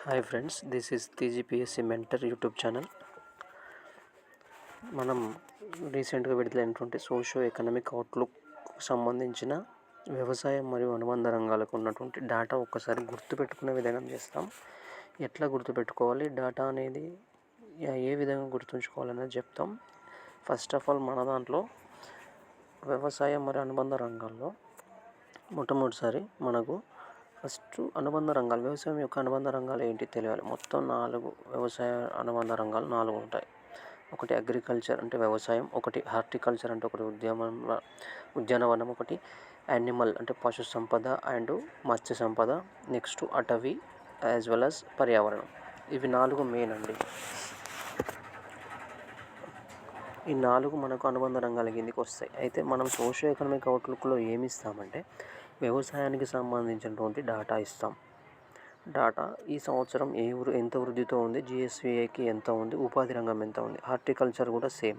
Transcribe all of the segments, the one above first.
Hi friends, this is TGPSC mentor YouTube channel. మనం రీసెంట్గా విడుదలైనటువంటి సోషో ఎకనామిక్ అవుట్లుక్ సంబంధించిన వ్యవసాయం మరియు అనుబంధ రంగాలకు ఉన్నటువంటి డేటా ఒక్కసారి గుర్తుపెట్టుకునే విధంగా చేస్తాం. ఎట్లా గుర్తుపెట్టుకోవాలి, డేటా అనేది ఏ విధంగా గుర్తుంచుకోవాలనేది చెప్తాం. ఫస్ట్ ఆఫ్ ఆల్, మన దాంట్లో వ్యవసాయం మరియు అనుబంధ రంగాల్లో మొట్టమొదటిసారి మనకు ఫస్ట్ అనుబంధ రంగాలు, వ్యవసాయం యొక్క అనుబంధ రంగాలు ఏంటి తెలియాలి. మొత్తం 4 వ్యవసాయ అనుబంధ రంగాలు 4 ఉంటాయి. ఒకటి అగ్రికల్చర్ అంటే వ్యవసాయం, ఒకటి హార్టికల్చర్ అంటే ఒకటి ఉద్యానవనం, ఒకటి యానిమల్ అంటే పశు సంపద అండ్ మత్స్య సంపద, నెక్స్ట్ అటవీ యాజ్ వెల్ యాజ్ పర్యావరణం. ఇవి 4 మెయిన్ అండి. ఈ 4 మనకు అనుబంధ రంగాల కిందికి వస్తాయి. అయితే మనం సోషియో ఎకనామిక్ అవుట్లుక్లో ఏమి ఇస్తామంటే వ్యవసాయానికి సంబంధించినటువంటి డేటా ఇస్తాం. డేటా ఈ సంవత్సరం ఎంత వృద్ధితో ఉంది, జిఎస్విఏకి ఎంత ఉంది, ఉపాధి రంగం ఎంత ఉంది, హార్టికల్చర్ కూడా సేమ్,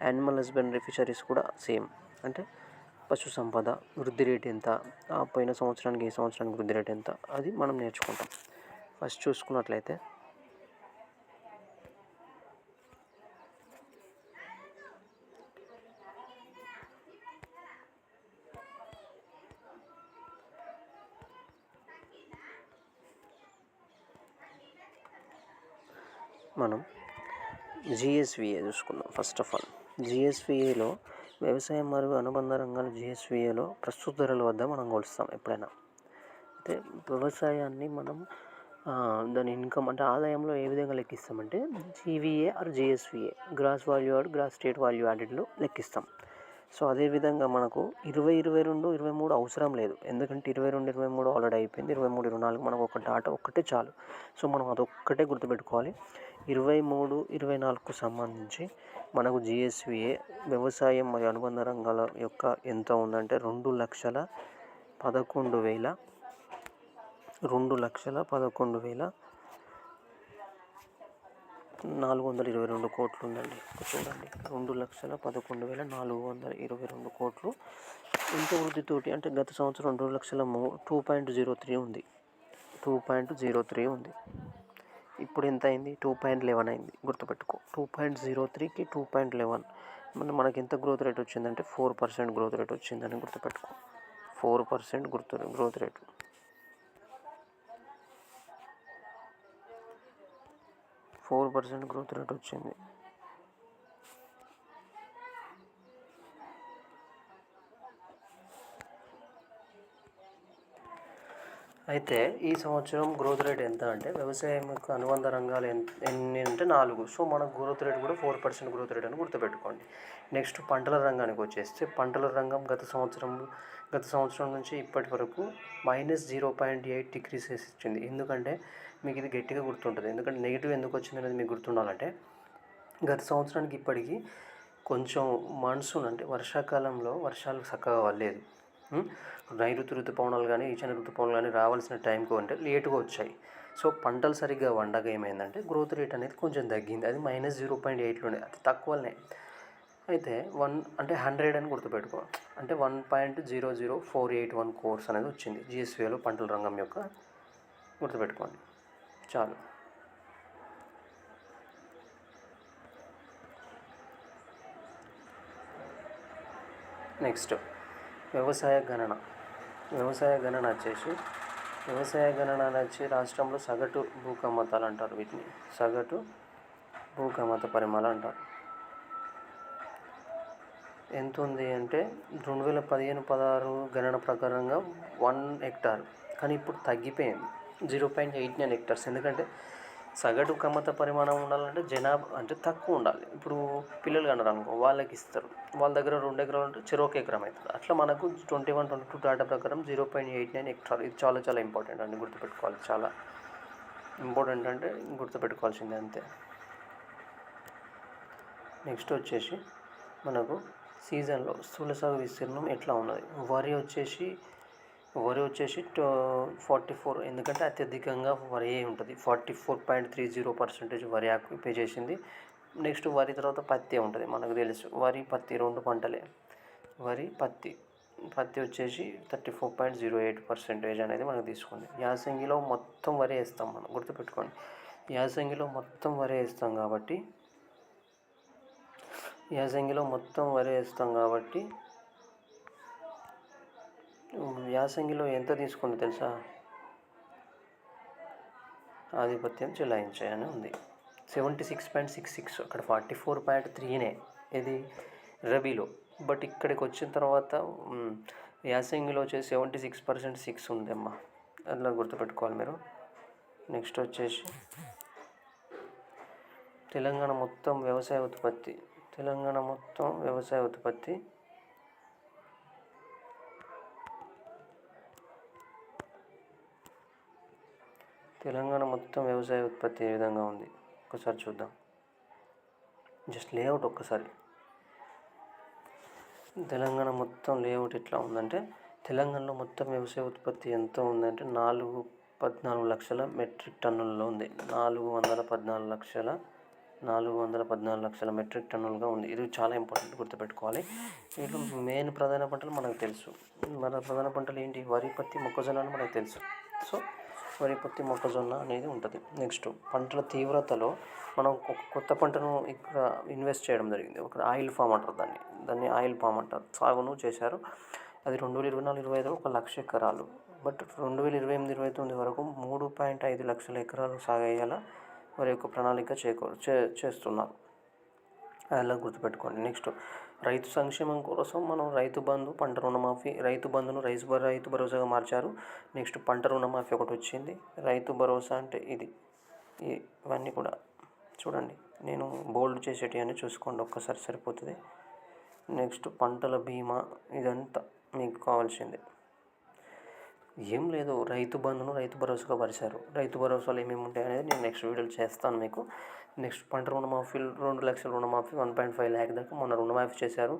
యానిమల్ హస్బెండరీ ఫిషరీస్ కూడా సేమ్. అంటే పశు సంపద వృద్ధి రేటు ఎంత, పోయిన సంవత్సరానికి ఈ సంవత్సరానికి వృద్ధి రేటు ఎంత, అది మనం నేర్చుకుంటాం. ఫస్ట్ చూసుకున్నట్లయితే మనం జిఎస్విఏ చూసుకుందాం. ఫస్ట్ ఆఫ్ ఆల్, జిఎస్విఏలో వ్యవసాయం మరియు అనుబంధ రంగాలు జిఎస్విఏలో ప్రస్తుత ధరల వద్ద మనం కొలుస్తాం ఎప్పుడైనా. అయితే వ్యవసాయాన్ని మనం దాని ఇన్కమ్ అంటే ఆదాయంలో ఏ విధంగా లెక్కిస్తామంటే GVA or GSVA, gross value add, gross state value యాడెడ్లో లెక్కిస్తాం. సో అదేవిధంగా మనకు 2022, 23 అవసరం లేదు, ఎందుకంటే 22, 23 ఆల్రెడీ అయిపోయింది. 23, 24 మనకు ఒక డాటా ఒక్కటే చాలు. సో మనం అదొక్కటే గుర్తుపెట్టుకోవాలి. 23, 24కు సంబంధించి మనకు జిఎస్విఏ వ్యవసాయం మరియు అనుబంధ రంగాల యొక్క ఎంత ఉందంటే 2,11,422 కోట్లు ఉందండి. చూడండి, 2,11,422 కోట్లు. ఎంత వృద్ధితోటి అంటే గత సంవత్సరం 2,02,03 ఉంది. 2.03 ఉంది. ఇప్పుడు ఎంత అయింది? 2.11 అయింది. గుర్తుపెట్టుకో, 2.03కి 2.11 మనకి ఎంత గ్రోత్ రేట్ వచ్చిందంటే 4% గ్రోత్ రేట్ వచ్చిందని గుర్తుపెట్టుకో. 4% గ్రోత్ రేటు. గ్రోత్ రేట్ వచ్చింది. అయితే ఈ సంవత్సరం గ్రోత్ రేట్ ఎంత అంటే వ్యవసాయం యొక్క అనుబంధ రంగాలు ఎన్ని అంటే 4. సో మనకు గ్రోత్ రేట్ కూడా 4% గ్రోత్ రేట్ అని గుర్తుపెట్టుకోండి. నెక్స్ట్ పంటల రంగానికి వచ్చేస్తే పంటల రంగం గత సంవత్సరం నుంచి ఇప్పటి వరకు -0.8 డిగ్రీస్ ఇచ్చింది. ఎందుకంటే మీకు ఇది గట్టిగా గుర్తుంటుంది. ఎందుకంటే నెగిటివ్ ఎందుకు వచ్చింది అనేది మీకు గుర్తుండాలంటే గత సంవత్సరానికి ఇప్పటికీ కొంచెం మాన్సూన్ అంటే వర్షాకాలంలో వర్షాలు చక్కగా పడలేదు. నైరుతి ఋతుపవనాలు కానీ ఈశాన్య ఋతుపవనాలు కానీ రావాల్సిన టైంకు అంటే లేటుగా వచ్చాయి. సో పంటలు సరిగ్గా వండగా ఏమైందంటే గ్రోత్ రేట్ అనేది కొంచెం తగ్గింది. అది -0.8లోనే, అది తక్కువనే. అయితే 1 అంటే 100 అని గుర్తుపెట్టుకో. అంటే 1.00481 కోర్స్ అనేది వచ్చింది జిఎస్విఏలో పంటల రంగం యొక్క. గుర్తుపెట్టుకోండి చాలు. నెక్స్ట్ వ్యవసాయ గణన వచ్చి రాష్ట్రంలో సగటు భూకమ్మతాలు అంటారు. వీటిని సగటు భూకమ్మత పరిమాణాలు అంటారు. ఎంత ఉంది అంటే 2015-16 గణన ప్రకారంగా 1 హెక్టార్, కానీ ఇప్పుడు తగ్గిపోయింది 0.89 హెక్టార్స్. ఎందుకంటే సగటు కమ్మత పరిమాణం ఉండాలంటే జనాభా అంటే తక్కువ ఉండాలి. ఇప్పుడు పిల్లలు కన్నారు అనుకో, వాళ్ళకి ఇస్తారు. వాళ్ళ దగ్గర 2 ఎకరాలు ఉంటే చెరొక ఎకరం అవుతుంది. అట్లా మనకు 21-22 డేటా ప్రకారం 0.89 హెక్టార్. ఇది చాలా చాలా ఇంపార్టెంట్ అండి, గుర్తుపెట్టుకోవాలి. చాలా ఇంపార్టెంట్ అంటే గుర్తుపెట్టుకోవాల్సిందే, అంతే. నెక్స్ట్ వచ్చేసి మనకు సీజన్లో స్థూల సాగు విస్తీర్ణం ఎట్లా ఉన్నది. వరి వచ్చేసి 44, ఎందుకంటే అత్యధికంగా వరి ఉంటుంది. 44.30% వరి ఆక్యుపై చేసింది. నెక్స్ట్ వరి తర్వాత పత్తి ఉంటుంది. మనకు తెలుసు, వరి పత్తి 2 పంటలే. వరి పత్తి పత్తి వచ్చేసి 34.08% అనేది మనకు తీసుకుంది. యాసంగిలో మొత్తం వరి వేస్తాం మనం, గుర్తుపెట్టుకోండి. యాసంగిలో మొత్తం వరి వేస్తాం కాబట్టి యాసంగిలో ఎంత తీసుకుంది తెలుసా? ఆధిపత్యం చెలాయించాయని ఉంది. 76.66, అక్కడ 44.3నే ఇది రబీలో. బట్ ఇక్కడికి వచ్చిన తర్వాత యాసంగిలో వచ్చేసి 76% 6 ఉందమ్మా, అట్లా గుర్తుపెట్టుకోవాలి మీరు. నెక్స్ట్ వచ్చేసి తెలంగాణ మొత్తం వ్యవసాయ ఉత్పత్తి ఏ విధంగా ఉంది ఒకసారి చూద్దాం. జస్ట్ లేఅవుట్ ఒక్కసారి. తెలంగాణ మొత్తం లేఅవుట్ ఎట్లా ఉందంటే, తెలంగాణలో మొత్తం వ్యవసాయ ఉత్పత్తి ఎంత ఉందంటే 414 లక్షల మెట్రిక్ టన్నుల్లో ఉంది. 414 లక్షల మెట్రిక్ టన్నులుగా ఉంది. ఇది చాలా ఇంపార్టెంట్, గుర్తుపెట్టుకోవాలి. వీళ్ళు మెయిన్ ప్రధాన పంటలు మనకు తెలుసు. మన ప్రధాన పంటలు ఏంటి? వరి, పత్తి, మొక్కజొన్న అని మనకు తెలుసు. సో వరి, పత్తి, మొక్కజొన్న అనేది ఉంటుంది. నెక్స్ట్ పంటల తీవ్రతలో మనం ఒక కొత్త పంటను ఇక్కడ ఇన్వెస్ట్ చేయడం జరిగింది. ఒక ఆయిల్ ఫామ్ అంటారు దాన్ని ఆయిల్ ఫామ్ అంటారు. సాగును చేశారు. అది 2024-25 1 లక్ష ఎకరాలు. బట్ 2028-29 వరకు 3.5 లక్షల ఎకరాలు సాగేయాలా వారి యొక్క ప్రణాళిక చేస్తున్నారు. అలా గుర్తుపెట్టుకోండి. నెక్స్ట్ రైతు సంక్షేమం కోసం మనం రైతు బంధు, పంట రుణమాఫీ, రైతు బంధును రైతు భరోసాగా మార్చారు. నెక్స్ట్ పంట రుణమాఫీ ఒకటి వచ్చింది. రైతు భరోసా అంటే ఇవన్నీ కూడా చూడండి, నేను బోల్డ్ చేసేటి అని చూసుకోండి ఒక్కసారి, సరిపోతుంది. నెక్స్ట్ పంటల బీమా, ఇదంతా మీకు కావాల్సిందే. ఏం లేదు, రైతు బంధును రైతు భరోసాగా పరిచారు. రైతు భరోసాలో ఏమేమి ఉంటాయి అనేది నేను నెక్స్ట్ వీడియోలో చేస్తాను మీకు. నెక్స్ట్ పంట రుణమాఫీ 2 లక్షల రుణమాఫీ, 1.5 lakh దాకా మొన్న రుణమాఫీ చేశారు.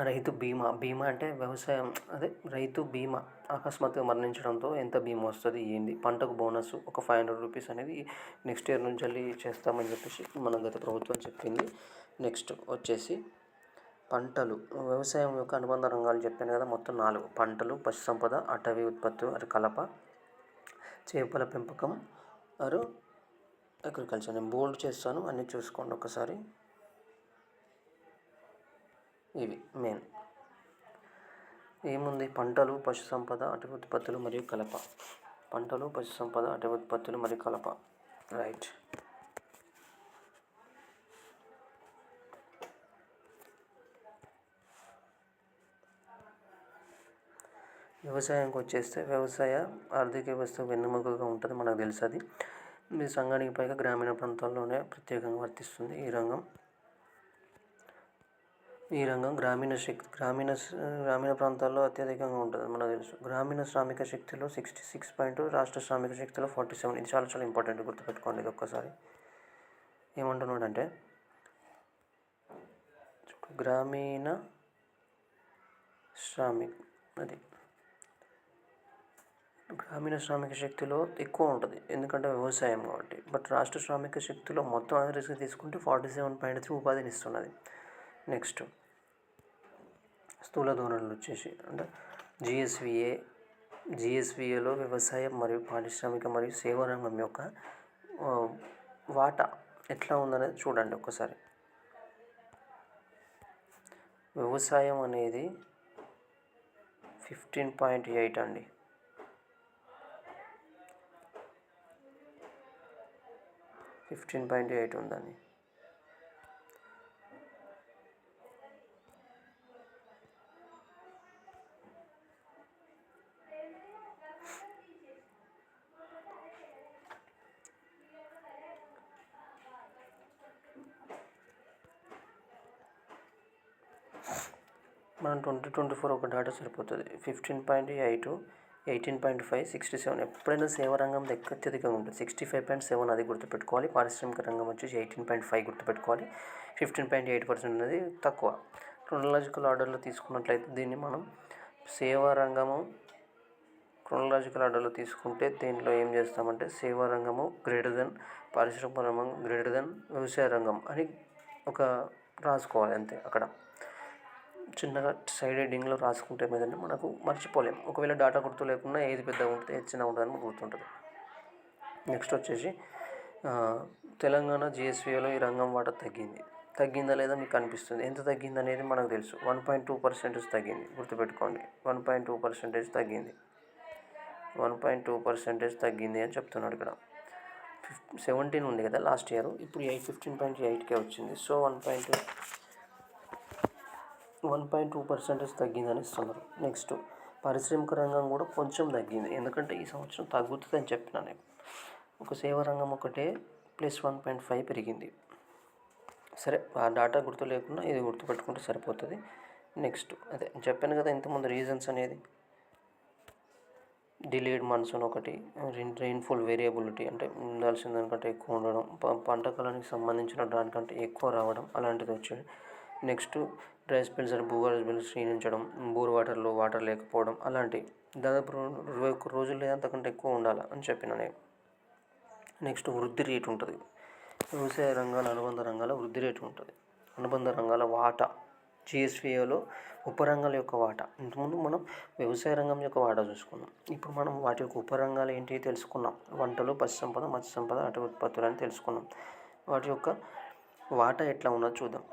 రైతు బీమా అంటే వ్యవసాయం, రైతు బీమా అకస్మాత్తుగా మరణించడంతో ఎంత బీమా వస్తుంది ఏంది, పంటకు బోనస్ ఒక 500 రూపీస్ అనేది నెక్స్ట్ ఇయర్ నుంచి వెళ్ళి చేస్తామని చెప్పేసి మన గత ప్రభుత్వం చెప్పింది. నెక్స్ట్ వచ్చేసి పంటలు, వ్యవసాయం యొక్క అనుబంధ రంగాలు చెప్పాను కదా, మొత్తం 4: పంటలు, పశు సంపద, అటవీ ఉత్పత్తులు కలప, చేపల పెంపకం అగ్రికల్చర్. నేను బోల్డ్ చేస్తాను, అన్నీ చూసుకోండి ఒకసారి. ఇవి మెయిన్ ఏముంది, పంటలు, పశు సంపద, అటవీ ఉత్పత్తులు మరియు కలప. రైట్. వ్యవసాయానికి వచ్చేస్తే, వ్యవసాయ ఆర్థిక వ్యవస్థ వెన్నెముకగా ఉంటుంది, మనకు తెలుసు. అది మీ సంఘానికి పైగా గ్రామీణ ప్రాంతాల్లోనే ప్రత్యేకంగా వర్తిస్తుంది ఈ రంగం. గ్రామీణ ప్రాంతాల్లో అత్యధికంగా ఉంటుంది, మనకు తెలుసు. గ్రామీణ శ్రామిక శక్తిలో 66%, రాష్ట్ర శ్రామిక శక్తిలో 47. ఇది చాలా చాలా ఇంపార్టెంట్, గుర్తుపెట్టుకోండి ఇది ఒక్కసారి. ఏమంటున్నాడంటే గ్రామీణ శ్రామిక శక్తిలో ఎక్కువ ఉంటుంది, ఎందుకంటే వ్యవసాయం కాబట్టి. బట్ రాష్ట్ర శ్రామిక శక్తిలో మొత్తం యావరేజ్గా తీసుకుంటే 47.3 ఉపాధిని ఇస్తున్నది. నెక్స్ట్ స్థూల ధోరణులు వచ్చేసి అంటే జిఎస్విఏలో వ్యవసాయం మరియు పారిశ్రామిక మరియు సేవా రంగం యొక్క వాటా ఎట్లా ఉందనేది చూడండి ఒక్కసారి. వ్యవసాయం అనేది 15.8 అండి. 15.8 ఉందండి. మనం 2024 ఒక డేటా సరిపోతుంది. 15.8, 18.5, 67. ఎప్పుడైనా సేవా రంగం అత్యధికంగా ఉంటుంది, 65.7 అది గుర్తుపెట్టుకోవాలి. పారిశ్రామిక రంగం వచ్చేసి 18.5 గుర్తుపెట్టుకోవాలి. 15.8% అనేది తక్కువ. క్రోనలాజికల్ ఆర్డర్లో తీసుకున్నట్లయితే దీన్ని మనం సేవా రంగము, క్రోనలాజికల్ ఆర్డర్లో తీసుకుంటే దీంట్లో ఏం చేస్తామంటే సేవా రంగము > పారిశ్రామిక రంగం > వ్యవసాయ రంగం అని ఒక రాసుకోవాలి అంతే. అక్కడ చిన్నగా సైడ్ హెడ్డింగ్లో రాసుకుంటే మీదంటే మనకు మర్చిపోలేము. ఒకవేళ డాటా గుర్తు లేకుండా ఏది పెద్దగా ఉంటుంది ఏది చిన్నగా ఉంటుందని మనకు గుర్తుంటుంది. నెక్స్ట్ వచ్చేసి తెలంగాణ జిఎస్విలో ఈ రంగం వాటా తగ్గిందా లేదా మీకు అనిపిస్తుంది. ఎంత తగ్గింది అనేది మనకు తెలుసు. 1.2% తగ్గింది, గుర్తుపెట్టుకోండి. 1.2% తగ్గింది, 1.2% తగ్గింది అని చెప్తున్నాడు ఇక్కడ. 17 ఉంది కదా లాస్ట్ ఇయర్, ఇప్పుడు 15.8కే వచ్చింది. సో 1.2% తగ్గిందని ఇస్తున్నారు. నెక్స్ట్ పారిశ్రామిక రంగం కూడా కొంచెం తగ్గింది, ఎందుకంటే ఈ సంవత్సరం తగ్గుతుంది అని చెప్పినా నేను. ఒక సేవా రంగం ఒకటే +1.5 పెరిగింది. సరే, ఆ డాటా గుర్తు లేకుండా ఇది గుర్తుపెట్టుకుంటే సరిపోతుంది. నెక్స్ట్ అదే చెప్పాను కదా ఇంతకుముందు రీజన్స్ అనేది. డిలేడ్ మాన్సూన్ ఒకటి, రెయిన్ఫాల్ వేరియబిలిటీ అంటే ఉండాల్సిన దానికంటే ఎక్కువ ఉండడం, పంట కాలానికి సంబంధించిన దానికంటే ఎక్కువ రావడం అలాంటిది వచ్చాయి. నెక్స్ట్ డ్రై స్పెల్స్ అంటే భూగర్భ జలాలు క్షీణించడం, బోర్ వాటర్లో వాటర్ లేకపోవడం, అలాంటివి దాదాపు 21 రోజులు లేదా అంతకంటే ఎక్కువ ఉండాలి అని చెప్పిన నేను. నెక్స్ట్ వృద్ధి రేటు ఉంటుంది. వ్యవసాయ రంగాల అనుబంధ రంగాల వృద్ధి రేటు ఉంటుంది. అనుబంధ రంగాల వాటా జిఎస్విలో ఉపరంగాల యొక్క వాటా. ఇంతకుముందు మనం వ్యవసాయ రంగం యొక్క వాటా చూసుకున్నాం. ఇప్పుడు మనం వాటి యొక్క ఉపరంగాలు ఏంటి తెలుసుకున్నాం. వంటలు, పశు సంపద, మత్స్య సంపద, అటవీ ఉత్పత్తులు అని తెలుసుకున్నాం. వాటి యొక్క వాటా ఎట్లా ఉన్నదో చూద్దాం.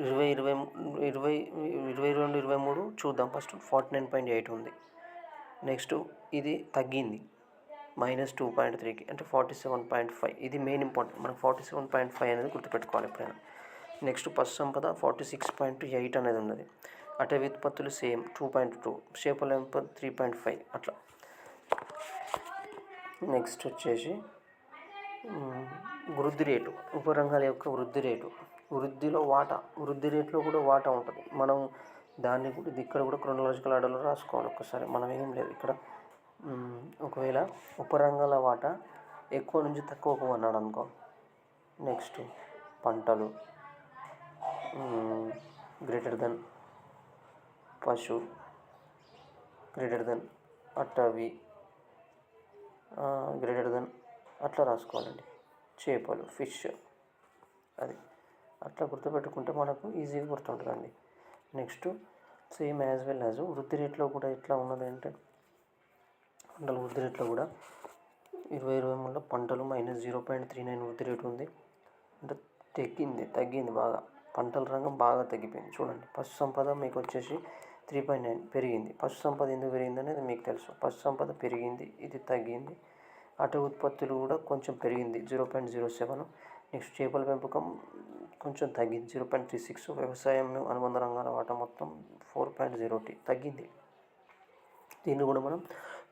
2022-23 చూద్దాం. ఫస్ట్ 49.8 ఉంది. నెక్స్ట్ ఇది తగ్గింది -2.3కి, అంటే 47.5. ఇది మెయిన్ ఇంపార్టెంట్, మనకు 47.5 అనేది గుర్తుపెట్టుకోవాలి ఎప్పుడైనా. నెక్స్ట్ పశు సంపద 46.8 అనేది ఉన్నది. అటవీ ఉత్పత్తులు సేమ్ 2.2, చేపల పెంపకం 3.5 అట్లా. నెక్స్ట్ వచ్చేసి వృద్ధి రేటు, ఉపరంగాల యొక్క వృద్ధి రేటు. వృద్ధిలో వాటా, వృద్ధి రేట్లో కూడా వాటా ఉంటుంది. మనం దాన్ని కూడా ఇక్కడ కూడా క్రోనలాజికల్ ఆర్డర్లో రాసుకోవాలి ఒక్కసారి. మనం ఏం లేదు ఇక్కడ. ఒకవేళ ఉపరంగాల వాటా ఎక్కువ నుంచి తక్కువకు అన్నాడు అనుకో, నెక్స్ట్ పంటలు గ్రేటర్ దెన్, పశు గ్రేటర్ దెన్, అటవీ గ్రేటర్ దెన్ అట్లా రాసుకోవాలండి. చేపలు ఫిష్, అది అట్లా గుర్తుపెట్టుకుంటే మనకు ఈజీగా గుర్తుంటుందండి. Next same as well as వృద్ధి రేట్లో కూడా ఎట్లా ఉన్నది అంటే, పంటల వృద్ధి రేట్లో కూడా 2023లో పంటలు -0.39 వృద్ధి రేటు ఉంది. అంటే తగ్గింది బాగా. పంటల రంగం బాగా తగ్గిపోయింది చూడండి. పశు సంపద మీకు వచ్చేసి 3.9 పెరిగింది. పశు సంపద ఎందుకు పెరిగింది అనేది మీకు తెలుసు. పశు సంపద పెరిగింది, ఇది తగ్గింది. అటవీ ఉత్పత్తులు కూడా కొంచెం పెరిగింది 0.07. నెక్స్ట్ చేపల పెంపకం కొంచెం తగ్గింది 0.36. వ్యవసాయం అనుబంధ రంగాల వాటా మొత్తం 4.0 తగ్గింది. దీన్ని కూడా మనం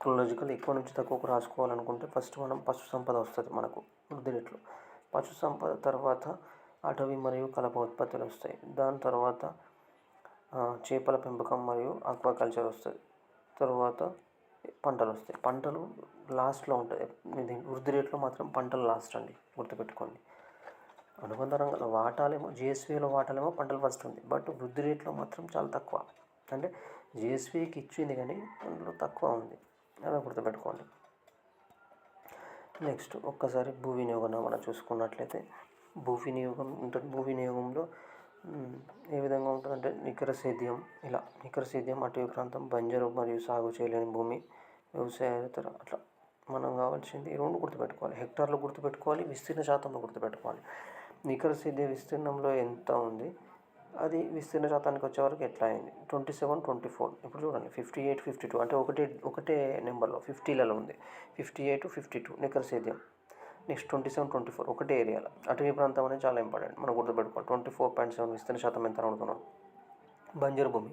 క్రోనలాజికల్ ఎక్కువ నుంచి తక్కువకు రాసుకోవాలనుకుంటే ఫస్ట్ మనం పశు సంపద వస్తుంది మనకు వృద్ధి రేట్లో. పశు సంపద తర్వాత అటవీ మరియు కలప ఉత్పత్తులు వస్తాయి. దాని తర్వాత చేపల పెంపకం మరియు ఆక్వాకల్చర్ వస్తుంది. తర్వాత పంటలు వస్తాయి. పంటలు లాస్ట్లో ఉంటుంది. ఇది వృద్ధి రేట్లో మాత్రం పంటలు లాస్ట్ అండి, గుర్తుపెట్టుకోండి. అనుబంధ రంగాల వాటాలేమో జిఎస్విలో వాటాలేమో పంటలు ఫస్ట్ ఉంది, బట్ వృద్ధి రేట్లో మాత్రం చాలా తక్కువ. అంటే జిఎస్వికి ఇచ్చింది కానీ అందులో తక్కువ ఉంది, అలా గుర్తుపెట్టుకోండి. నెక్స్ట్ ఒక్కసారి భూ వినియోగం మనం చూసుకున్నట్లయితే భూ వినియోగం ఉంటుంది. భూ వినియోగంలో ఏ విధంగా ఉంటుందంటే నికర సేద్యం, ఇలా నికర సేద్యం, అటవీ ప్రాంతం, బంజరు మరియు సాగు చేయలేని భూమి, వ్యవసాయేతర, అట్లా మనం కావాల్సింది ఈ రెండు గుర్తుపెట్టుకోవాలి. హెక్టార్లు గుర్తుపెట్టుకోవాలి, విస్తీర్ణ శాతంలో గుర్తుపెట్టుకోవాలి. నికర సేద్య విస్తీర్ణంలో ఎంత ఉంది, అది విస్తీర్ణ శాతానికి వచ్చేవరకు ఎట్లా అయింది 27-24. ఇప్పుడు చూడండి 58-52, అంటే ఒకటే నెంబర్లో 50లలో ఉంది. 58-52 నికర సేద్యం. నెక్స్ట్ 27-24 ఒకటే ఏరియాలో. అటవీ ప్రాంతం అనేది చాలా ఇంపార్టెంట్, మనం గుర్తుపెట్టుకోవాలి. 24.7 విస్తీర్ణ శాతం ఎంత అడుగుతున్నాం. బంజరు భూమి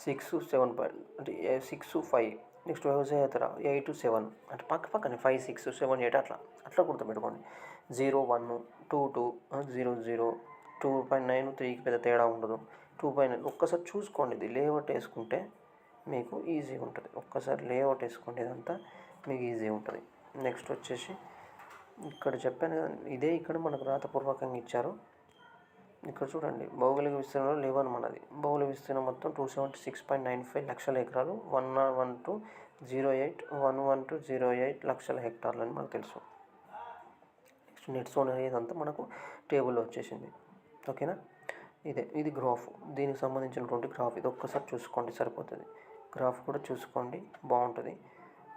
6-7 అంటే 6-5. నెక్స్ట్ వ్యవసాయేతర 8-7, అంటే పక్కనే 5-6-7-8 అట్లా గుర్తుపెట్టుకోండి. 0-1, 2-2, 0-0, 2.9, 3కి పెద్ద తేడా ఉండదు. 2.9 ఒక్కసారి చూసుకోండి. ఇది లేఅవుట్ వేసుకుంటే మీకు ఈజీగా ఉంటుంది. ఒక్కసారి లేఅవుట్ వేసుకోండి, ఇదంతా మీకు ఈజీగా ఉంటుంది. నెక్స్ట్ వచ్చేసి ఇక్కడ చెప్పాను కదా, ఇదే ఇక్కడ మనకు రాతపూర్వకంగా ఇచ్చారు. ఇక్కడ చూడండి భౌగోళిక విస్తీర్ణంలో 11 మనది. భౌగోళిక విస్తీర్ణం మొత్తం 276.95 లక్షల ఎకరాలు. 11-08 లక్షల హెక్టార్లు అని మనకు తెలుసు. నెక్స్ట్ నెట్ జోన్ అనేది అంతా మనకు టేబుల్లో వచ్చేసింది. ఓకేనా. ఇది గ్రాఫ్, దీనికి సంబంధించినటువంటి గ్రాఫ్. ఇది ఒక్కసారి చూసుకోండి సరిపోతుంది. గ్రాఫ్ కూడా చూసుకోండి, బాగుంటుంది.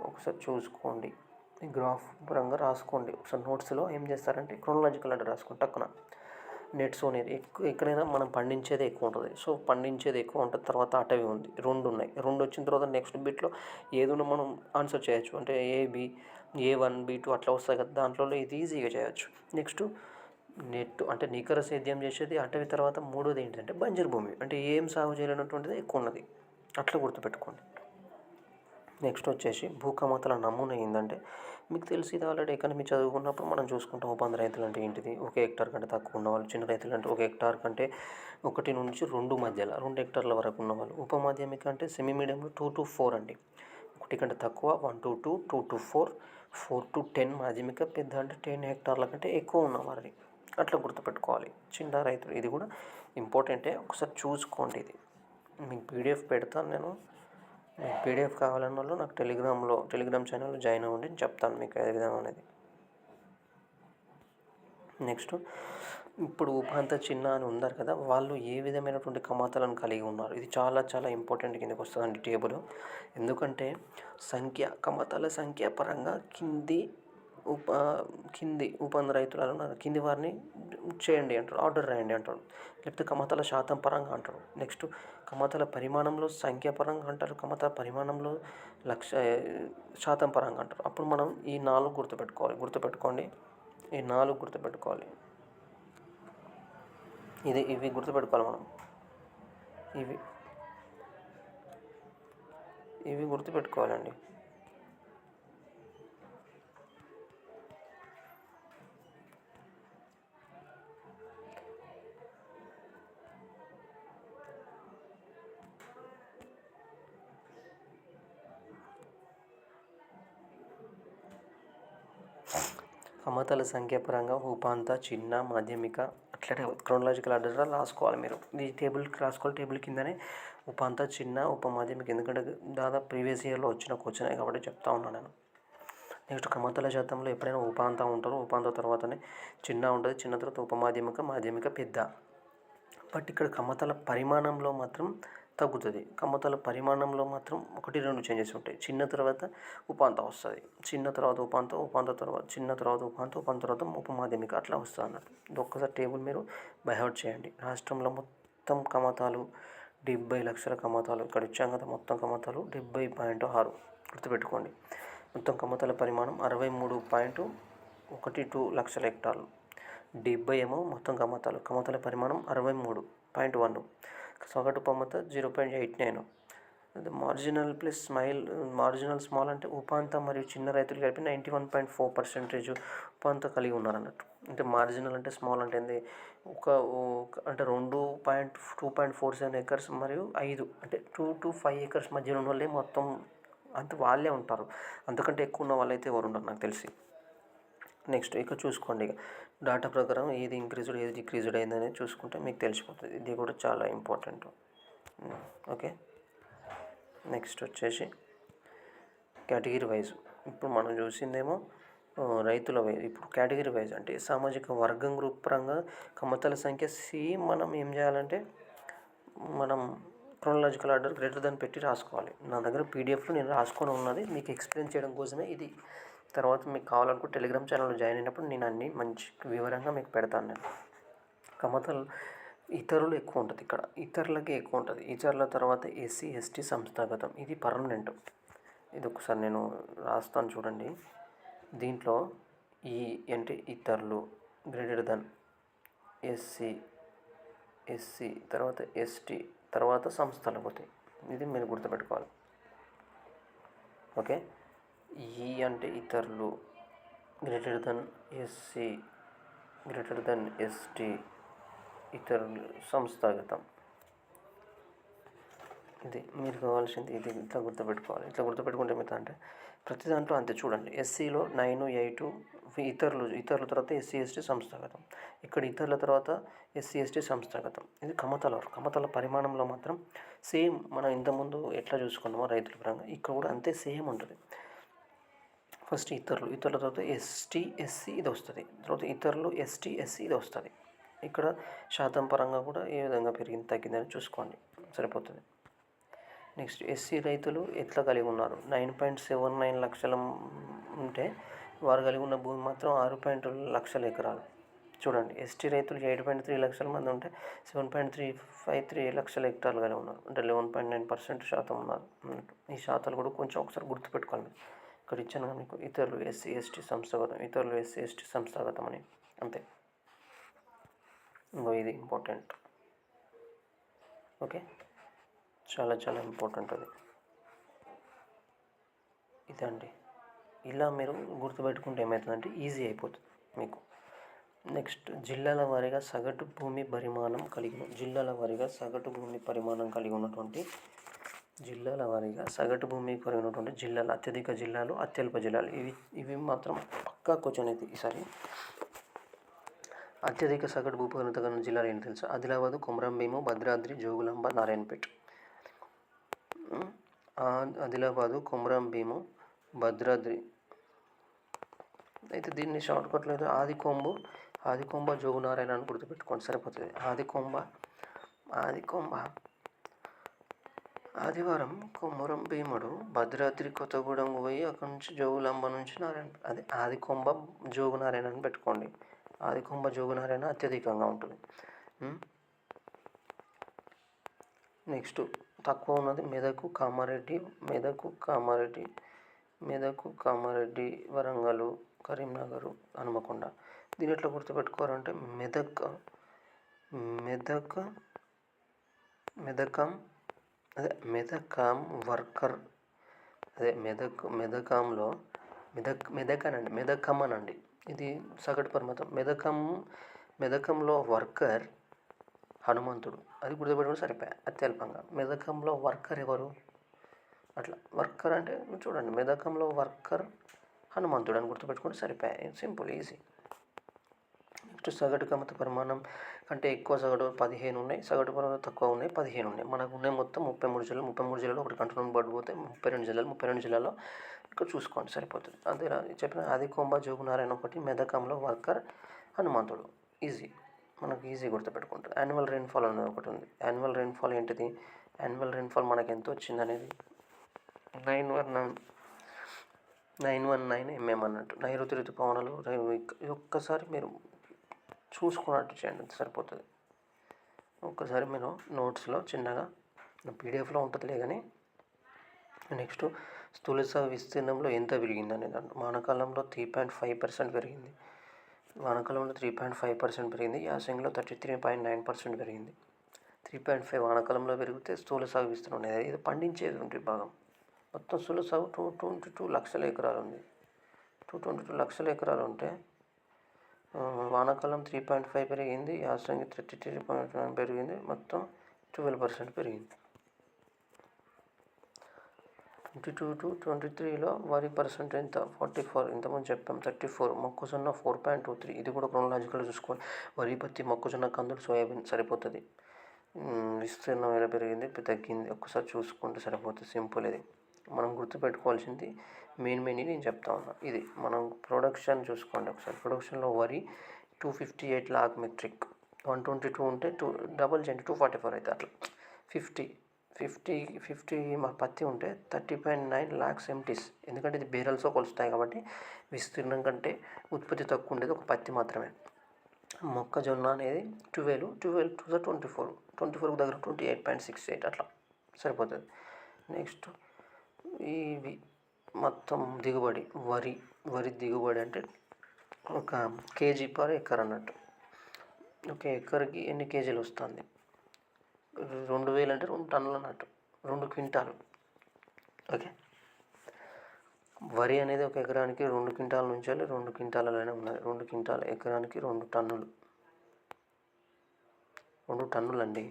ఒకసారి చూసుకోండి, ఈ గ్రాఫ్ పరంగా రాసుకోండి. ఒకసారి నోట్స్లో ఏం చేస్తారంటే క్రోనలాజికల్ అంటే రాసుకోండి టక్కున. నెట్ సో అనేది ఎక్కడైనా మనం పండించేది ఎక్కువ ఉంటుంది. సో పండించేది ఎక్కువ ఉంటుంది, తర్వాత అటవీ ఉంది, రెండు ఉన్నాయి. రెండు వచ్చిన తర్వాత నెక్స్ట్ బిట్లో ఏదైనా మనం ఆన్సర్ చేయొచ్చు. అంటే A1 B2 అట్లా వస్తాయి కదా, దాంట్లో ఇది ఈజీగా చేయొచ్చు. నెక్స్ట్ నెట్ అంటే నికర సేద్యం చేసేది అటవీ. తర్వాత మూడోది ఏంటంటే బంజరు భూమి, అంటే ఏం సాగు చేయలేనటువంటిది ఎక్కువ ఉన్నది, అట్లా గుర్తుపెట్టుకోండి. నెక్స్ట్ వచ్చేసి భూకమతల నమూనా ఏంటంటే మీకు తెలిసి ఇది ఆల్రెడీ ఎకానమీ చదువుకున్నప్పుడు మనం చూసుకుంటాం. ఉపంద రైతులు అంటే ఏంటిది, 1 హెక్టార్ కంటే తక్కువ ఉన్నవాళ్ళు. చిన్న రైతులు అంటే 1 హెక్టార్ కంటే 1 నుంచి 2 మధ్యలో 2 హెక్టార్ల వరకు ఉన్నవాళ్ళు. ఉపమాధ్యమిక అంటే సెమీ మీడియంలో 2 to 4 అండి. 1 కంటే తక్కువ 1 to 2, 2 to 4, 4 to 10 మాధ్యమిక. పెద్ద అంటే 10 హెక్టార్ల కంటే ఎక్కువ ఉన్నవారిని అట్లా గుర్తుపెట్టుకోవాలి. చిన్న రైతులు ఇది కూడా ఇంపార్టెంటే, ఒకసారి చూసుకోండి. ఇది మీకు పీడిఎఫ్ పెడతాను నేను. మీకు పీడిఎఫ్ కావాలన్న వాళ్ళు నాకు టెలిగ్రామ్ ఛానల్లో జాయిన్ అవ్వండి, నేను చెప్తాను మీకు ఏ విధంగా అనేది. నెక్స్ట్ ఇప్పుడు ఉపాంత చిన్న అని ఉన్నారు కదా, వాళ్ళు ఏ విధమైనటువంటి కమతలను కలిగి ఉన్నారు, ఇది చాలా చాలా ఇంపార్టెంట్ కిందకి వస్తుందండి టేబుల్. ఎందుకంటే కమతాల సంఖ్య పరంగా కింది ఉపంద రైతులు ఉన్నారు, కింది వారిని చేయండి అంటారు, ఆర్డర్ రాయండి అంటారు. లేకపోతే కమతాల శాతం పరంగా అంటారు. నెక్స్ట్ కమతాల పరిమాణంలో సంఖ్యాపరంగా అంటారు, కమతాల పరిమాణంలో శాతం పరంగా అంటారు. అప్పుడు మనం ఈ 4 గుర్తుపెట్టుకోండి. ఈ 4 గుర్తుపెట్టుకోవాలి. ఇవి గుర్తుపెట్టుకోవాలి మనం. ఇవి గుర్తుపెట్టుకోవాలండి. కమతాల సంఖ్య పరంగా ఉపాంత, చిన్న, మాధ్యమిక అట్లనే క్రోనలాజికల్ ఆర్డర్లో రాసుకోవాలి. మీరు ఈ టేబుల్ రాసుకోవాలి. టేబుల్ కిందనే ఉపాంత, చిన్న, ఉపమాధ్యమిక, ఎందుకంటే దాదాపు ప్రీవియస్ ఇయర్లో వచ్చిన క్వశ్చనే కాబట్టి చెప్తా ఉన్నాను నేను. నెక్స్ట్ కమతాల శాతంలో ఎప్పుడైనా ఉపాంత ఉంటారు, ఉపాంత తర్వాతనే చిన్న ఉంటుంది, చిన్న తర్వాత ఉపమాధ్యమిక, మాధ్యమిక, పెద్ద. బట్ ఇక్కడ కమతాల పరిమాణంలో మాత్రం తగ్గుతుంది. కమతాల పరిమాణంలో మాత్రం 1-2 చేంజెస్ ఉంటాయి. చిన్న తర్వాత ఉపాంత వస్తుంది, చిన్న తర్వాత ఉపాంత తర్వాత చిన్న తర్వాత ఉపాంత తర్వాత ఉపమాధ్యమిక అట్లా వస్తుంది అన్నట్టు. ఇది ఒక్కసారి టేబుల్ మీరు బైహార్ట్ చేయండి. రాష్ట్రంలో మొత్తం కమతాలు 70 లక్షల కమతాలు. ఇక్కడ ఇచ్చాం కదా, మొత్తం కమతాలు 70.6 గుర్తుపెట్టుకోండి. మొత్తం కమతాల పరిమాణం 63.12 లక్షల హెక్టార్లు. 70 ఏమో మొత్తం కమతాల పరిమాణం 63.1. సగటు కమత 0.89. అది మార్జినల్ స్మాల్ అంటే ఉపాంత మరియు చిన్న రైతులు కలిపి 91.4% ఉపాంత కలిగి ఉన్నారన్నట్టు. అంటే మార్జినల్ అంటే స్మాల్ అంటే ఏంది, అంటే 2.47 ఎకర్స్ మరియు 5 అంటే 2 to 5 ఎకర్స్ మధ్యలో ఉన్న వాళ్ళే మొత్తం అంత వాళ్ళే ఉంటారు. అంతకంటే ఎక్కువ ఉన్న వాళ్ళైతే ఎవరు ఉండరు నాకు తెలిసి. నెక్స్ట్ ఇక్కడ చూసుకోండి, ఇక డాటా ప్రకారం ఏది ఇంక్రీజ్డ్ ఏది డిక్రీజ్డ్ అయిందనేది చూసుకుంటే మీకు తెలిసిపోతుంది. ఇది కూడా చాలా ఇంపార్టెంట్. ఓకే, నెక్స్ట్ వచ్చేసి కేటగిరీ వైజ్. ఇప్పుడు మనం చూసిందేమో రైతుల వైజ్. ఇప్పుడు కేటగిరీ వైజ్ అంటే సామాజిక వర్గం గ్రూప్ పరంగా కమతాల సంఖ్య మనం ఏం చేయాలంటే మనం క్రోనలాజికల్ ఆర్డర్ గ్రేటర్ దాన్ పెట్టి రాసుకోవాలి. నా దగ్గర పీడిఎఫ్లో నేను రాసుకొని ఉన్నది మీకు ఎక్స్ప్లెయిన్ చేయడం కోసమే ఇది. తర్వాత మీకు కావాలనుకుంటే టెలిగ్రామ్ ఛానల్లో జాయిన్ అయినప్పుడు నేను అన్నీ మంచి వివరంగా మీకు పెడతాను. నేను కమతాలు ఇతరులు ఎక్కువ ఉంటుంది, ఇక్కడ ఇతరులకే ఎక్కువ ఉంటుంది. ఇతరుల తర్వాత SC ST సంస్థాగతం, ఇది పర్మనెంట్. ఇది ఒకసారి నేను రాస్తాను చూడండి. దీంట్లో అంటే ఇతరులు గ్రేటర్ దెన్ SC SC తర్వాత ST తర్వాత సంస్థలు పోతాయి. ఇది మీరు గుర్తుపెట్టుకోవాలి. ఓకే, అంటే ఇతరులు greater than SC greater than ST ఇతరులు సంస్థాగతం. ఇది మీరు కావాల్సింది. ఇది ఇట్లా గుర్తుపెట్టుకోవాలి. ఇట్లా గుర్తుపెట్టుకుంటే ఏమవుతా అంటే ప్రతి దాంట్లో అంతే చూడండి. SCలో 9, 8 ఇతరుల తర్వాత SC ST సంస్థాగతం. ఇక్కడ ఇతరుల తర్వాత SC ST సంస్థాగతం. ఇది కమతాల పరిమాణంలో మాత్రం సేమ్ మనం ఇంతకుముందు ఎట్లా చూసుకున్నామో రైతుల పరంగా ఇక్కడ కూడా అంతే సేమ్ ఉంటుంది. ఫస్ట్ ఇతరుల తర్వాత ST SC ఇది వస్తుంది, తర్వాత ఇతరులు ST SC ఇది వస్తుంది. ఇక్కడ శాతం పరంగా కూడా ఏ విధంగా పెరిగింది తగ్గిందని చూసుకోండి, సరిపోతుంది. నెక్స్ట్ ఎస్సీ రైతులు ఎట్లా కలిగి ఉన్నారు? 9.79 లక్షల ఉంటే వారు కలిగి ఉన్న భూమి మాత్రం 6.2 లక్షల ఎకరాలు. చూడండి, ఎస్టీ రైతులు 8.3 లక్షల మంది ఉంటే 7.353 లక్షల హెక్టార్లు కలిగి ఉన్నారు, అంటే 11.9% శాతం ఉన్నారు అన్నట్టు. ఈ శాతాలు కూడా కొంచెం ఒకసారి గుర్తుపెట్టుకోవాలి. ఇక్కడ ఇచ్చాను మీకు ఇతరులు ఎస్సీ ఎస్టీ సంస్థాగతం, ఇతరులు ఎస్సీ ఎస్టీ సంస్థాగతం అని, అంతే. ఇంకో ఇది ఇంపార్టెంట్, ఓకే, చాలా చాలా ఇంపార్టెంట్ అది. ఇదండి, ఇలా మీరు గుర్తుపెట్టుకుంటే ఏమవుతుందంటే ఈజీ అయిపోతుంది మీకు. నెక్స్ట్ జిల్లాల వారీగా సగటు భూమి పరిమాణం కలిగిన జిల్లాల వారీగా సగటు భూమి పరిమాణం కలిగి ఉన్నటువంటి జిల్లాల వారీగా సగటు భూమి కలిగినటువంటి జిల్లాలు, అత్యధిక జిల్లాలు, అత్యల్ప జిల్లాలు, ఇవి మాత్రం పక్కా క్వశ్చన్ అయితే ఈసారి. అత్యధిక సగటు భూపరిమిత కలిగిన జిల్లాలు ఏంటి తెలుసా? ఆదిలాబాదు, కొమరంభీము, భద్రాద్రి, జోగులాంబ, నారాయణపేట. ఆదిలాబాదు, కొమరంభీము, భద్రాద్రి. అయితే దీన్ని షార్ట్కట్లో అయితే ఆదికొంబ జోగునారాయణ అని గుర్తుపెట్టుకోండి, సరిపోతుంది. ఆదికొంబ ఆదివారం కొమరం భీముడు భద్రాద్రి కొత్తగూడెం పోయి అక్కడ నుంచి జోగులాంబ నుంచి నారాయణ, అదే ఆదికొంబ జోగునారాయణ అని పెట్టుకోండి. ఆదికొంబ జోగునారాయణ అత్యధికంగా ఉంటుంది. నెక్స్ట్ తక్కువ ఉన్నది మెదకు, కామారెడ్డి, వరంగల్, కరీంనగర్, హనుమకొండ. దీని ఎట్లా గుర్తుపెట్టుకోవాలంటే మెదకం వర్కర్, అదే మెదకంలో మెదకం అనండి, ఇది సగటు పరిమితం. మెదకంలో వర్కర్ హనుమంతుడు, అది గుర్తుపెట్టుకుంటే సరిపోయా. అత్యల్పంగా మెదకంలో వర్కర్ ఎవరు? అట్లా వర్కర్ అంటే చూడండి, మెదకంలో వర్కర్ హనుమంతుడు అని గుర్తుపెట్టుకుంటే సరిపోయాయి, సింపుల్, ఈజీ. నెక్స్ట్ సగటు కమత పరిమాణం కంటే ఎక్కువ సగటు 15 ఉన్నాయి, సగటు పరిమాణం తక్కువ ఉన్నాయి 15 ఉన్నాయి. మనకు ఉన్నాయి మొత్తం 33 జిల్లాలు. 33 జిల్లాలో ఒకటి కంట్రోల్ బోర్డు పోతే 32 జిల్లాలో ఇక్కడ చూసుకోండి, సరిపోతుంది. అదే చెప్పిన ఆదికొంబ జోగునారాయణ ఒకటి, మెదకంలో వర్కర్ హనుమంతుడు, ఈజీ, మనకు ఈజీ గుర్తుపెట్టుకుంటుంది. యాన్యువల్ రెయిన్ఫాల్ అనేది ఒకటి ఉంది. యాన్యువల్ రెయిన్ఫాల్ ఏంటిది? యాన్యువల్ రెయిన్ఫాల్ మనకు ఎంత వచ్చింది అనేది 919 mm అన్నట్టు. నైరుతి ఋతుపవనాలు ఇది ఒక్కసారి మీరు చూసుకున్నట్టు చేయండి, సరిపోతుంది. ఒక్కసారి మీరు నోట్స్లో చిన్నగా పీడిఎఫ్లో ఉంటుందిలే కానీ. నెక్స్ట్ స్థూల సాగు విస్తీర్ణంలో ఎంత పెరిగింది అనేది, వానాకాలంలో 3.5% పెరిగింది. వానాకాలంలో 3.5% పెరిగింది. యాసంగిలో 33.9% పెరిగింది. 3.5 వానాకాలంలో పెరిగితే స్థూల సాగు విస్తీర్ణం అనేది, ఇది పండించేది ఉంటుంది భాగం. మొత్తం స్థూల సాగు 222 లక్షల ఎకరాలు ఉంది. 222 లక్షల ఎకరాలు ఉంటే వానాకాలం 3.5 పెరిగింది, యాసంగి 33.9 పెరిగింది, మొత్తం 12% పెరిగింది. 22 to 23లో వరి పర్సెంట్ ఎంత? 44, ఇంతకుముందు చెప్పాం. 34, మొక్కజొన్న 4.23, ఇది కూడా క్రోనలాజికల్ చూసుకోవాలి. వరి, పత్తి, మొక్కజొన్న, కందులు, సోయాబీన్, సరిపోతుంది. విస్తీర్ణం ఎలా పెరిగింది, తగ్గింది, ఒక్కసారి చూసుకుంటే సరిపోతుంది, సింపుల్. ఇది మనం గుర్తుపెట్టుకోవాల్సింది మెయిన్ నేను చెప్తా ఉన్నా. ఇది మనం ప్రొడక్షన్ చూసుకోండి ఒకసారి. ప్రొడక్షన్లో వరి 258 lakh మెట్రిక్, 122 ఉంటే డబల్ చేయండి 244 అయితే అట్లా 50 పత్తి ఉంటే 30.9 lakhs MTs. ఎందుకంటే ఇది బేరల్స్తో కొలుస్తాయి కాబట్టి విస్తీర్ణం కంటే ఉత్పత్తి తక్కువ ఉండేది ఒక పత్తి మాత్రమే. మొక్కజొన్న అనేది 12 to 24 దగ్గర 28.68 అట్లా సరిపోతుంది. నెక్స్ట్ ఇవి మొత్తం దిగుబడి, వరి దిగుబడి అంటే ఒక కేజీ పర్ ఎకర్ అన్నట్టు. ఒక ఎకర్కి ఎన్ని కేజీలు వస్తుంది? 2000 అంటే 2 టన్నులు అన్నట్టు, 2 క్వింటాలు. ఓకే, వరి అనేది ఒక ఎకరానికి 2 క్వింటాల నుంచి 2 క్వింటాలలోనే ఉన్నది. 2 క్వింటాల ఎకరానికి 2 టన్నులు, 2 టన్నులు అండి.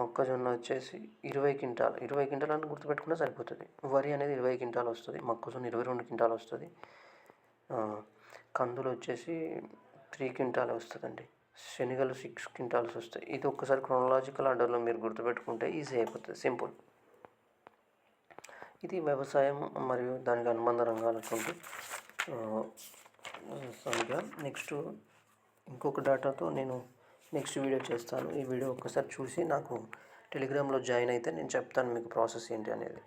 మొక్కజొన్న వచ్చేసి 20 క్వింటాలు అని గుర్తుపెట్టుకుంటే సరిపోతుంది. వరి అనేది 20 క్వింటాలు వస్తుంది, మొక్కజొన్న 22 క్వింటాలు వస్తుంది. కందులు వచ్చేసి 3 క్వింటాలు వస్తుందండి. శనగలు 6 క్వింటాల్స్ వస్తాయి. ఇది ఒక్కసారి క్రోనలాజికల్ ఆర్డర్లో మీరు గుర్తుపెట్టుకుంటే ఈజీ అయిపోతుంది, సింపుల్. ఇది వ్యవసాయం మరియు దానికి అనుబంధ రంగాలటువంటి సంఖ్య. నెక్స్ట్ ఇంకొక డేటాతో నేను నెక్స్ట్ వీడియో చేస్తాను. ఈ వీడియో ఒక్కసారి చూసి నాకు టెలిగ్రామ్లో జాయిన్ అయితే నేను చెప్తాను మీకు ప్రాసెస్ ఏంటి అనేది.